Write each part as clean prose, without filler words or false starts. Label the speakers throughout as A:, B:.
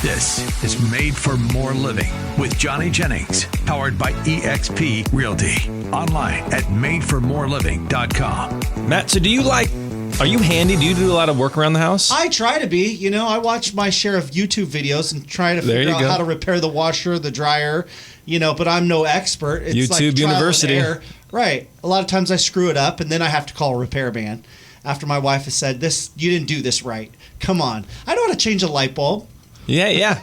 A: This is Made for More Living with Johnny Jennings, powered by eXp Realty. Online at madeformoreliving.com.
B: Matt, so are you handy? Do you do a lot of work around the house?
C: I try to be. You know, I watch my share of YouTube videos and try to figure out how to repair the washer, the dryer, but I'm no expert. It's
B: YouTube
C: like
B: University.
C: Right. A lot of times I screw it up and then I have to call a repairman after my wife has said, you didn't do this right. Come on. I know how to change a light bulb.
B: Yeah.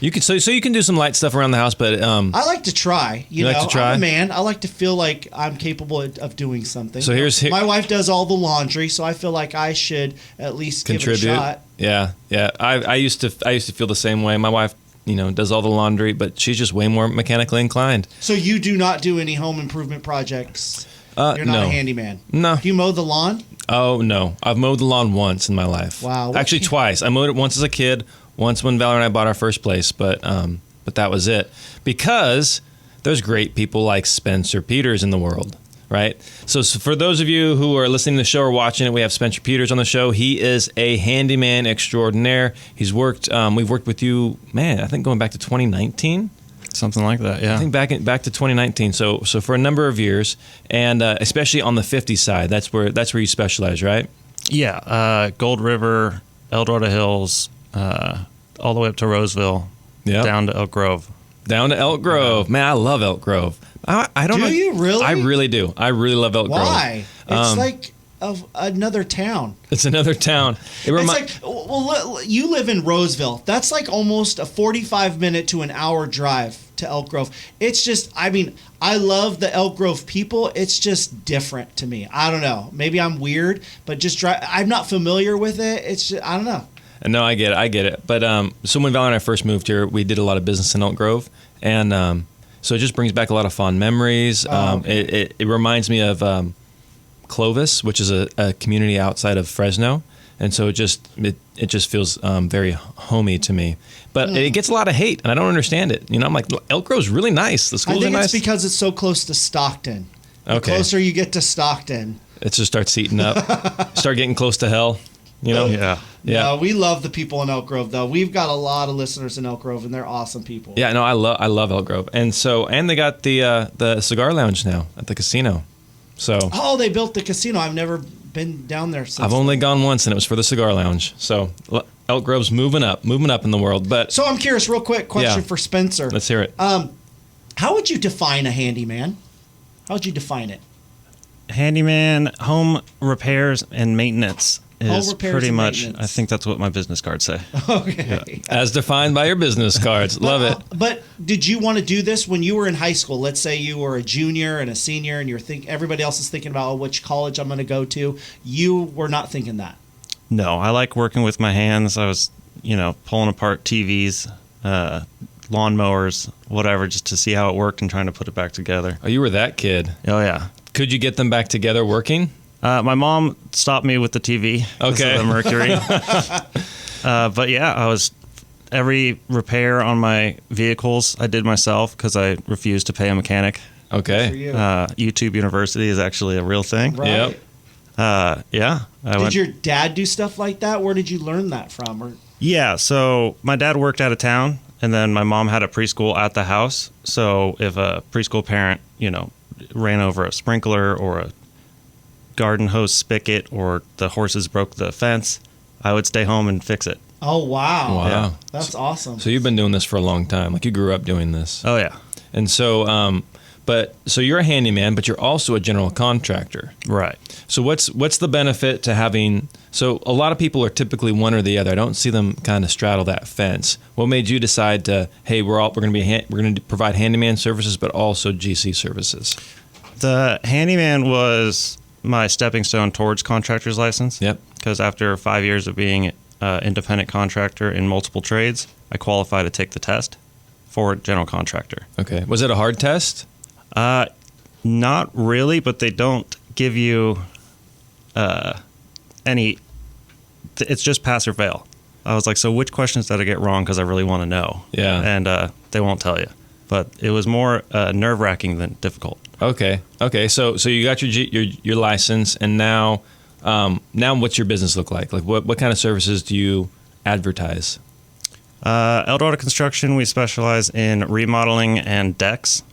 B: You can so you can do some light stuff around the house, but
C: I like to try. You know,
B: like to try?
C: I'm a man. I like to feel like I'm capable of doing something.
B: So my
C: wife does all the laundry, so I feel like I should at least
B: contribute.
C: Give it a shot.
B: Yeah. I used to feel the same way. My wife, does all the laundry, but she's just way more mechanically inclined.
C: So you do not do any home improvement projects? You're not a handyman?
B: No.
C: Do you mow the lawn?
B: Oh, no. I've mowed the lawn once in my life.
C: Wow.
B: Actually, twice. I mowed it once as a kid, once when Valerie and I bought our first place, but that was it. Because there's great people like Spencer Peters in the world, right? So for those of you who are listening to the show or watching it, we have Spencer Peters on the show. He is a handyman extraordinaire. We've worked with you, man, I think going back to 2019.
D: Something like that, yeah.
B: I think back to 2019. So for a number of years, and especially on the 50 side, that's where you specialize, right?
D: Yeah, Gold River, Eldorado Hills, all the way up to Roseville, down to Elk Grove.
B: Down to Elk Grove. Man, I love Elk Grove. I don't know.
C: Do you really?
B: I really do. I really love Elk Grove.
C: Why? It's like another town.
B: It's another town.
C: You live in Roseville. That's like almost a 45-minute to an hour drive to Elk Grove. It's just, I love the Elk Grove people. It's just different to me. I don't know. Maybe I'm weird, but I'm not familiar with it. It's just, I don't know.
B: No, I get it. But so when Val and I first moved here, we did a lot of business in Elk Grove, and so it just brings back a lot of fond memories. It reminds me of Clovis, which is a community outside of Fresno, and so it just feels very homey to me. But it gets a lot of hate, and I don't understand it. I'm like, Elk Grove's really nice. The schools are nice.
C: I think it's because it's so close to Stockton. The closer you get to Stockton,
B: it just starts heating up. Start getting close to hell.
D: Yeah.
C: No, we love the people in Elk Grove, though. We've got a lot of listeners in Elk Grove, and they're awesome people.
B: Yeah, no, I love Elk Grove, and they got the cigar lounge now at the casino. So
C: they built the casino. I've never been down there since.
B: I've only gone once, and it was for the cigar lounge. So Elk Grove's moving up in the world. But
C: so I'm curious, real quick question for Spencer.
B: Let's hear it.
C: How would you define a handyman? How would you define it?
D: Handyman, home repairs and maintenance. Is pretty much, I think that's what my business cards say.
C: Okay.
B: Yeah. As defined by your business cards. Love it.
C: But did you want to do this when you were in high school? Let's say you were a junior and a senior and everybody else is thinking about which college I'm going to go to. You were not thinking that.
D: No, I like working with my hands. I was, pulling apart TVs, lawnmowers, whatever, just to see how it worked and trying to put it back together.
B: Oh, you were that kid.
D: Oh, yeah.
B: Could you get them back together working?
D: My mom stopped me with the TV.
B: Okay.
D: Of the mercury. But yeah, every repair on my vehicles I did myself because I refused to pay a mechanic.
B: Okay.
D: YouTube University is actually a real thing.
C: Right.
D: Yep. Yeah.
C: Did your dad do stuff like that? Where did you learn that from?
D: Yeah. So my dad worked out of town, and then my mom had a preschool at the house. So if a preschool parent, ran over a sprinkler or a garden hose spigot or the horses broke the fence, I would stay home and fix it.
C: Oh, wow.
B: Yeah.
C: That's awesome.
B: So you've been doing this for a long time. Like you grew up doing this.
D: Oh, yeah.
B: And so, so you're a handyman, but you're also a general contractor.
D: Right.
B: So what's the benefit to having, so a lot of people are typically one or the other. I don't see them kind of straddle that fence. What made you decide to, hey, we're going to provide handyman services, but also GC services?
D: The handyman was my stepping stone towards contractor's license.
B: Yep.
D: Because after 5 years of being an independent contractor in multiple trades, I qualified to take the test for general contractor.
B: Okay. Was it a hard test?
D: Not really, but they don't give you any. It's just pass or fail. I was like, so which questions did I get wrong? Because I really want to know.
B: Yeah.
D: And they won't tell you. But it was more nerve-wracking than difficult.
B: Okay. So you got your license, and now what's your business look like? Like what kind of services do you advertise?
D: Eldorado Construction, we specialize in remodeling and decks.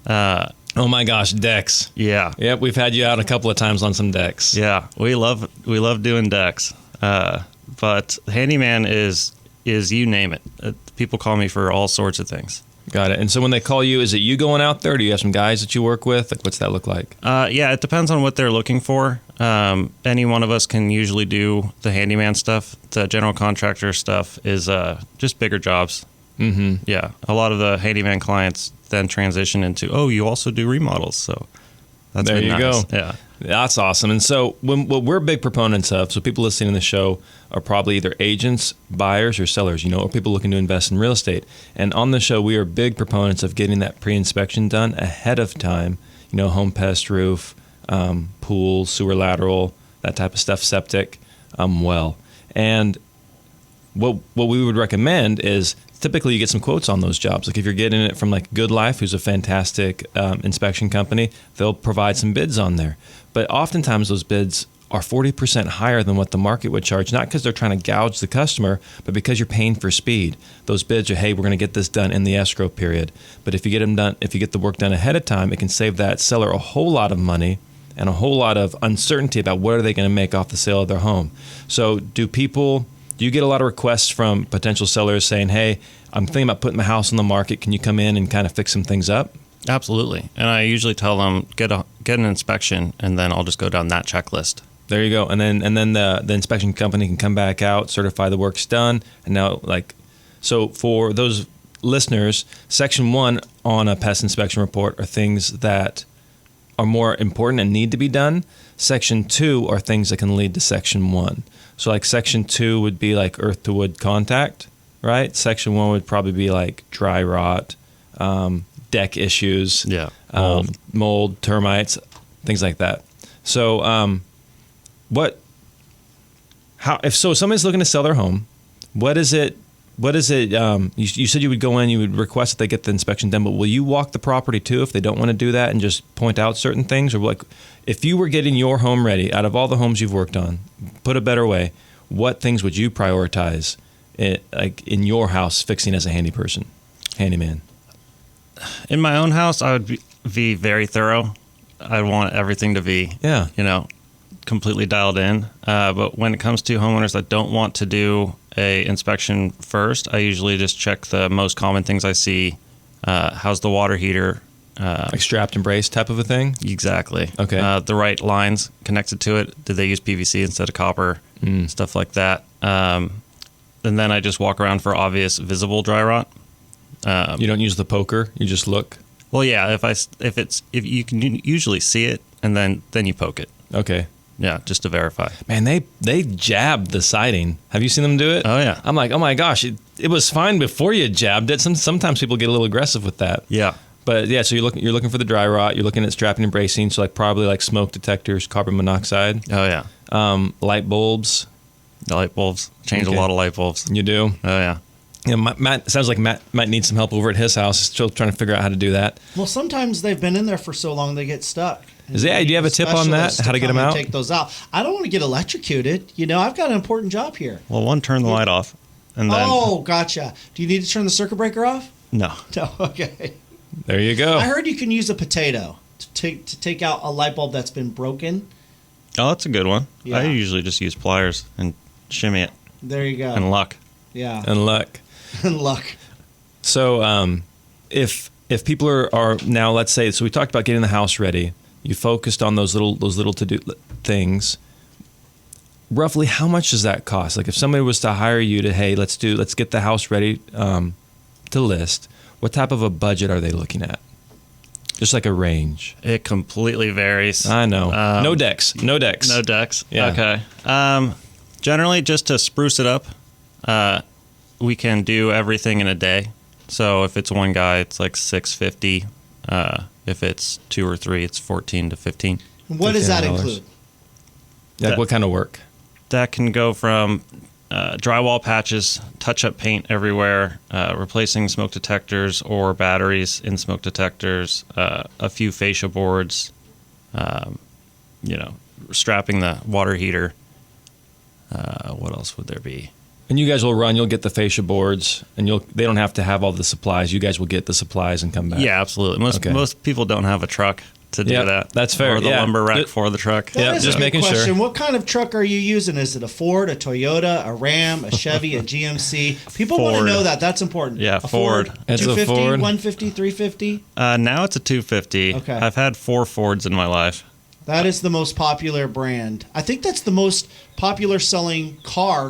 B: Oh my gosh, decks.
D: Yeah.
B: Yep, we've had you out a couple of times on some decks.
D: Yeah, we love doing decks. But Handyman is you name it. People call me for all sorts of things.
B: Got it. And so when they call you, is it you going out there? Do you have some guys that you work with? Like, what's that look like?
D: Yeah, it depends on what they're looking for. Any one of us can usually do the handyman stuff. The general contractor stuff is just bigger jobs.
B: Mm-hmm.
D: Yeah, a lot of the handyman clients then transition into, oh, you also do remodels. So that's
B: there
D: been
B: you
D: nice.
B: go.
D: Yeah.
B: That's awesome. And so what we're big proponents of, so people listening to the show are probably either agents, buyers, or sellers, or people looking to invest in real estate. And on the show, we are big proponents of getting that pre-inspection done ahead of time, home pest, roof, pool, sewer lateral, that type of stuff, septic, well. And what we would recommend is typically you get some quotes on those jobs. Like if you're getting it from like Good Life, who's a fantastic inspection company, they'll provide some bids on there. But oftentimes those bids are 40% higher than what the market would charge, not because they're trying to gouge the customer, but because you're paying for speed. Those bids are, hey, we're going to get this done in the escrow period. But if you get the work done ahead of time, it can save that seller a whole lot of money and a whole lot of uncertainty about what are they going to make off the sale of their home. So do you get a lot of requests from potential sellers saying, hey, I'm thinking about putting my house on the market. Can you come in and kind of fix some things up?
D: Absolutely. And I usually tell them, get an inspection, and then I'll just go down that checklist.
B: There you go. And then the inspection company can come back out, certify the work's done. And now, so for those listeners, Section 1 on a pest inspection report are things that are more important and need to be done. Section 2 are things that can lead to Section 1. So like Section 2 would be like earth to wood contact, right? Section 1 would probably be like dry rot, deck issues, mold, termites, things like that. So if somebody's looking to sell their home, what is it? You said you would go in, you would request that they get the inspection done, but will you walk the property too if they don't want to do that and just point out certain things? Or like, if you were getting your home ready, out of all the homes you've worked on, put a better way, what things would you prioritize in your house fixing as a handyman?
D: In my own house, I would be very thorough. I want everything to be, completely dialed in. But when it comes to homeowners that don't want to do a inspection first, I usually just check the most common things I see. How's the water heater?
B: Like strapped and braced type of a thing?
D: Exactly.
B: Okay.
D: The right lines connected to it. Did they use PVC instead of copper? Stuff like that. And then I just walk around for obvious visible dry rot.
B: You don't use the poker. You just look.
D: Well, yeah. If you can usually see it, and then you poke it.
B: Okay.
D: Yeah, just to verify.
B: Man, they jabbed the siding. Have you seen them do it?
D: Oh yeah.
B: I'm like, oh my gosh, it was fine before you jabbed it. Sometimes people get a little aggressive with that.
D: Yeah.
B: But yeah, so you're looking for the dry rot. You're looking at strapping and bracing. So probably like smoke detectors, carbon monoxide.
D: Oh yeah.
B: Light bulbs.
D: The light bulbs. Change a lot of light bulbs.
B: You do.
D: Oh yeah.
B: Yeah, Matt sounds like Matt might need some help over at his house. Still trying to figure out how to do that.
C: Well, sometimes they've been in there for so long they get stuck.
B: Do you have a tip on that? How to get them out?
C: Take those out. I don't want to get electrocuted. I've got an important job here.
D: Well, turn the light off, and then.
C: Oh, gotcha. Do you need to turn the circuit breaker off?
D: No.
C: No. Okay.
B: There you go.
C: I heard you can use a potato to take out a light bulb that's been broken.
D: Oh, that's a good one.
C: Yeah.
D: I usually just use pliers and shimmy it.
C: There you go.
D: And luck.
C: Yeah.
B: And luck.
C: And luck.
B: So, if people are now, let's say, so we talked about getting the house ready. You focused on those little to do things. Roughly, how much does that cost? Like, if somebody was to hire you to, hey, let's get the house ready to list. What type of a budget are they looking at? Just like a range.
D: It completely varies.
B: I know. No decks.
D: No decks.
B: Yeah.
D: Okay. Generally, just to spruce it up, we can do everything in a day. So if it's one guy, it's like $650. If it's 2 or 3, it's $14 to $15.
C: What does that include?
B: Like what kind of work?
D: That can go from drywall patches, touch-up paint everywhere, replacing smoke detectors or batteries in smoke detectors, a few fascia boards, strapping the water heater. What else would there be?
B: And you guys will run. You'll get the fascia boards, and they don't have to have all the supplies. You guys will get the supplies and come back.
D: Yeah, absolutely. Most people don't have a truck to do that.
B: That's fair.
D: Or the lumber rack for the truck.
C: That is
B: just
C: a good
B: making
C: question.
B: sure.
C: What kind of truck are you using? Is it a Ford, a Toyota, a Ram, a Chevy, a GMC? People want to
D: Ford.
C: know that. That's important.
D: Yeah,
C: a
D: Ford.
B: It's a
C: 250,
B: Ford.
C: 150, 350.
D: Now it's a 250.
C: Okay.
D: I've had 4 Fords in my life.
C: That is the most popular brand. I think that's the most popular selling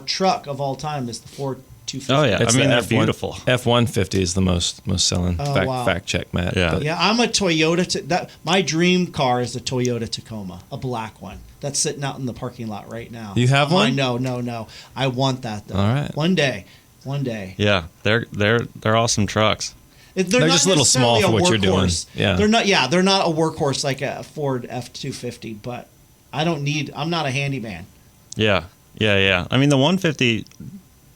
C: truck of all time is the Ford 250.
D: Oh, yeah.
B: It's
D: I mean,
B: the
D: they're beautiful.
B: F-150 is the most selling.
C: Oh, wow.
B: Fact check, Matt.
D: Yeah.
B: But
C: Yeah, I'm a Toyota. My dream car is a Toyota Tacoma, a black one. That's sitting out in the parking lot right now.
B: You have one?
C: No. I want that though.
B: All right.
C: One day.
D: Yeah, they're awesome trucks.
C: They're
B: They're
C: not
B: just a little small
C: necessarily
B: for what you're doing.
C: workhorse.
B: Yeah.
C: They're not a workhorse like a Ford F-250, but I'm not a handyman.
D: Yeah. I mean, the 150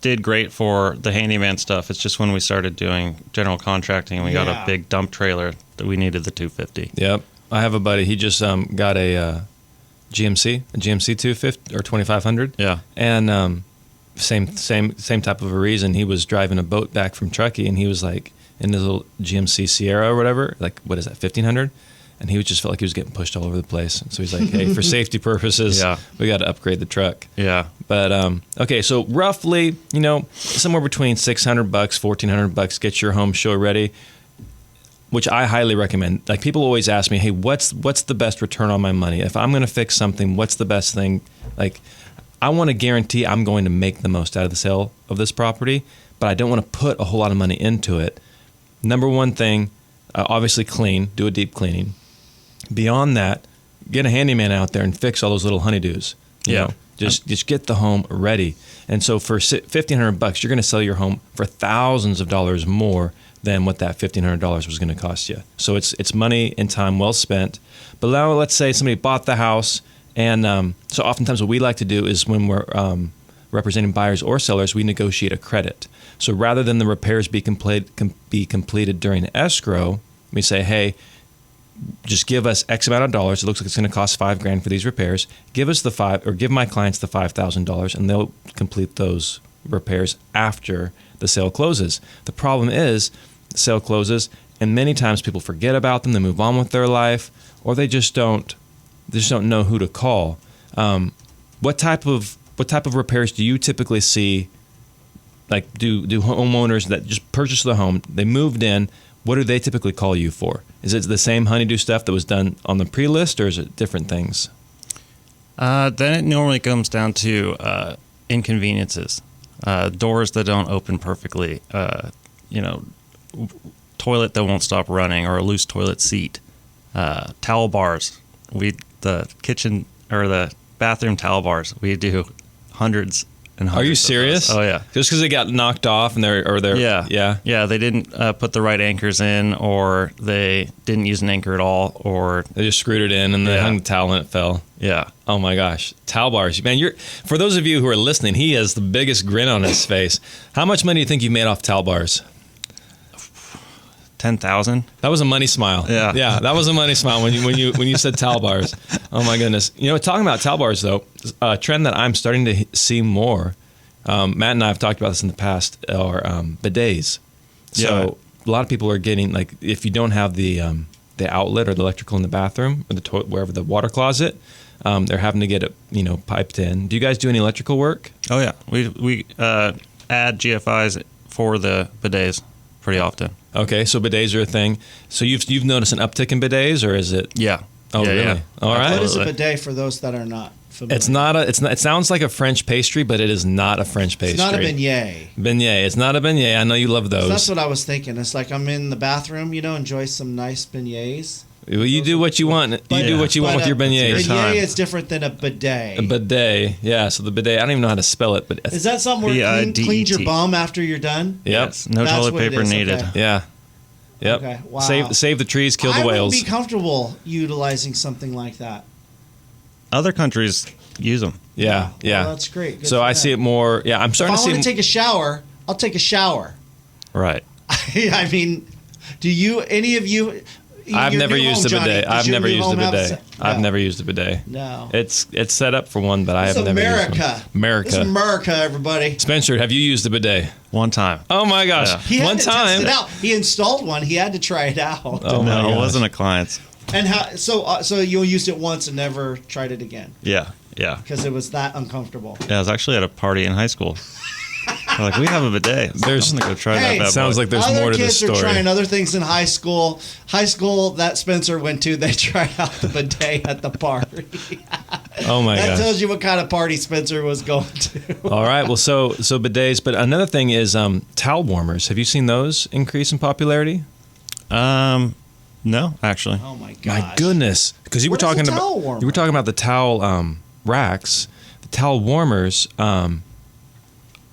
D: did great for the handyman stuff. It's just when we started doing general contracting and we got
C: Yeah.
D: a big dump trailer that we needed the 250.
B: Yep. I have a buddy. He just got a GMC 250 or 2500.
D: Yeah.
B: And same type of a reason. He was driving a boat back from Truckee, and he was like in his little GMC Sierra or whatever. Like, what is that, 1500? And he just felt like he was getting pushed all over the place. So he's like, hey, for safety purposes, we got to upgrade the truck.
D: Yeah.
B: But okay, so roughly, somewhere between $600, $1,400, get your home show ready, which I highly recommend. Like, people always ask me, hey, what's the best return on my money? If I'm going to fix something, what's the best thing? Like, I want to guarantee I'm going to make the most out of the sale of this property, but I don't want to put a whole lot of money into it. Number one thing, obviously clean, do a deep cleaning. Beyond that, get a handyman out there and fix all those little honeydews. You know, just get the home ready. And so for $1,500, you're going to sell your home for thousands of dollars more than what that $1,500 was going to cost you. So it's money and time well spent. But now let's say somebody bought the house, and so oftentimes what we like to do is when we're representing buyers or sellers, we negotiate a credit. So rather than the repairs be completed during escrow, we say, hey, just give us X amount of dollars. It looks like it's going to cost $5,000 for these repairs. Give us give my clients the $5,000, and they'll complete those repairs after the sale closes. The problem is the sale closes, and many times people forget about them. They move on with their life, or they just don't know who to call. What type of repairs do you typically see? Like, do homeowners that just purchased the home, they moved in, what do they typically call you for? Is it the same honeydew stuff that was done on the pre-list, or is it different things?
D: Then it normally comes down to inconveniences, doors that don't open perfectly, toilet that won't stop running, or a loose toilet seat, towel bars. The kitchen or the bathroom towel bars, we do hundreds and hundreds.
B: Are you serious?
D: Oh yeah.
B: Just because they got knocked off and they're
D: yeah, they didn't put the right anchors in, or they didn't use an anchor at all, or
B: they just screwed it in and they hung the towel and it fell.
D: Yeah.
B: Oh my gosh, towel bars, man! For those of you who are listening, he has the biggest grin on his face. How much money do you think you made off towel bars?
D: 10,000.
B: That was a money smile. Yeah, that was a money smile when you said towel bars. Oh my goodness! Talking about towel bars though, a trend that I'm starting to see more. Matt and I have talked about this in the past. Are bidets. So a lot of people are getting, like, if you don't have the outlet or the electrical in the bathroom or the toilet, wherever the water closet, they're having to get it piped in. Do you guys do any electrical work?
D: Oh yeah, we add GFIs for the bidets pretty often.
B: Okay, so bidets are a thing. So you've noticed an uptick in bidets, or is it?
D: Yeah.
B: Oh,
D: yeah,
B: really?
D: Yeah.
B: All right.
C: What is a bidet for those that are not familiar?
B: It's not. It sounds like a French pastry, but it is not a French pastry.
C: It's not a beignet.
B: Beignet. It's not a beignet. I know you love those.
C: So that's what I was thinking. It's like I'm in the bathroom, enjoy some nice beignets.
B: Well, you do what you want. You do what you want with your beignets.
C: Beignet is different than a bidet.
B: A bidet, yeah. So the bidet, I don't even know how to spell it, but
C: is that something where you cleaned your bum after you're done?
B: Yep.
D: Yes. No toilet paper needed.
C: Okay.
B: Yeah. Yep.
C: Okay. Wow.
B: Save the trees, kill the whales.
C: I would be comfortable utilizing something like that.
D: Other countries use them.
B: Yeah.
C: Well, that's great. Good
B: so
C: for
B: I
C: them.
B: see it more. Yeah, I'm starting
C: if
B: to see.
C: I want to take a shower, I'll take a shower.
D: Right.
C: I mean, do any of you?
B: I've
C: Your
B: never
C: new
B: used
C: home,
B: a
C: Johnny,
B: bidet.
C: does
B: I've
C: your
B: never
C: new
B: used a
C: home have
B: bidet. I've
C: No.
B: never used a bidet.
C: No.
B: It's set up for one, but I have
C: It's
B: never used
C: America.
B: one. America.
C: It's America, everybody.
B: Spencer, have you used a bidet?
D: One time.
B: Oh my gosh.
D: Yeah.
C: He had
B: One
C: to
B: time.
C: test it out. He installed one. He had to try it out.
B: Oh my
D: No, it
B: gosh.
D: wasn't a client's.
C: And how? So you used it once and never tried it again
D: Yeah.
C: because it was that uncomfortable.
D: Yeah, I was actually at a party in high school. They're like, we have a bidet.
B: There's-
D: I'm gonna go try
C: Hey,
D: that. bad
B: Sounds
D: boy.
B: like there's
C: Other
B: more to
C: kids
B: this
C: are
B: story.
C: trying other things in high school. High school that Spencer went to, they tried out the bidet at the party.
B: Oh my
C: That
B: gosh.
C: tells you what kind of party Spencer was going to.
B: All right. Well, so bidets, but another thing is towel warmers. Have you seen those increase in popularity?
D: No, actually.
C: Oh my gosh.
B: My goodness, because you were
C: What is a
B: talking
C: towel
B: about
C: warmer?
B: you were talking about the towel racks, the towel warmers.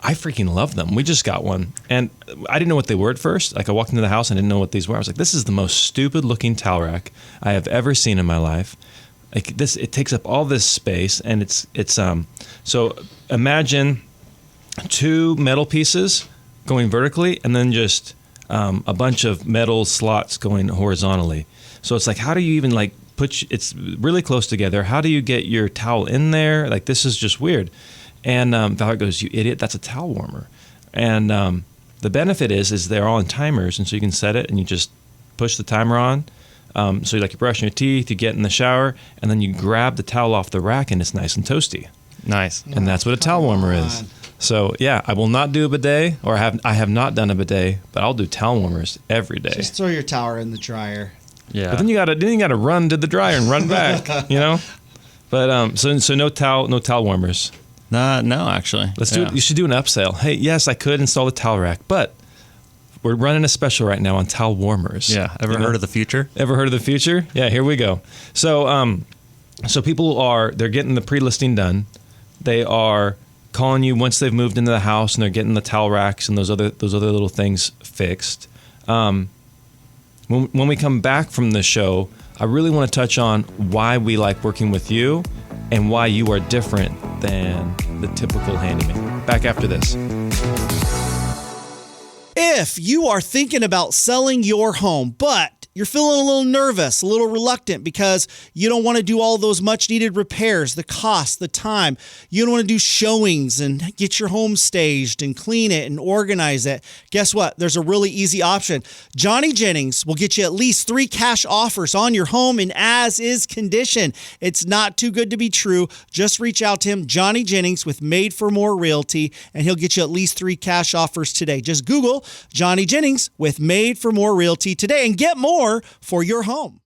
B: I freaking love them. We just got one, and I didn't know what they were at first. Like I walked into the house, and I didn't know what these were. I was like, "This is the most stupid looking towel rack I have ever seen in my life." Like this, it takes up all this space, and it's So imagine two metal pieces going vertically, and then just a bunch of metal slots going horizontally. So it's like, how do you even like it's really close together. How do you get your towel in there? Like this is just weird. And Valerie goes, "You idiot! That's a towel warmer." And the benefit is they're all in timers, and so you can set it and you just push the timer on. So you're brushing your teeth, you get in the shower, and then you grab the towel off the rack, and it's nice and toasty.
D: Nice.
B: And that's what a towel warmer is.
C: on.
B: So yeah, I will not do a bidet, or I have not done a bidet, but I'll do towel warmers every day.
C: Just throw your tower in the dryer.
D: Yeah.
B: But then you gotta run to the dryer and run back, you know. But so no towel warmers.
D: No, actually.
B: Let's do it. You should do an upsell. Hey, yes, I could install the towel rack, but we're running a special right now on towel warmers.
D: Yeah. Ever
B: You know?
D: heard of the future?
B: Ever heard of the future? Yeah, here we go. So so people they're getting the pre-listing done. They are calling you once they've moved into the house, and they're getting the towel racks and those other little things fixed. When we come back from the show, I really want to touch on why we like working with you and why you are different than the typical handyman. Back after this.
C: If you are thinking about selling your home, but you're feeling a little nervous, a little reluctant because you don't want to do all those much needed repairs, the cost, the time. You don't want to do showings and get your home staged and clean it and organize it. Guess what? There's a really easy option. Johnny Jennings will get you at least 3 cash offers on your home in as-is condition. It's not too good to be true. Just reach out to him, Johnny Jennings with Made for More Realty, and he'll get you at least 3 cash offers today. Just Google Johnny Jennings with Made for More Realty today and get more for your home.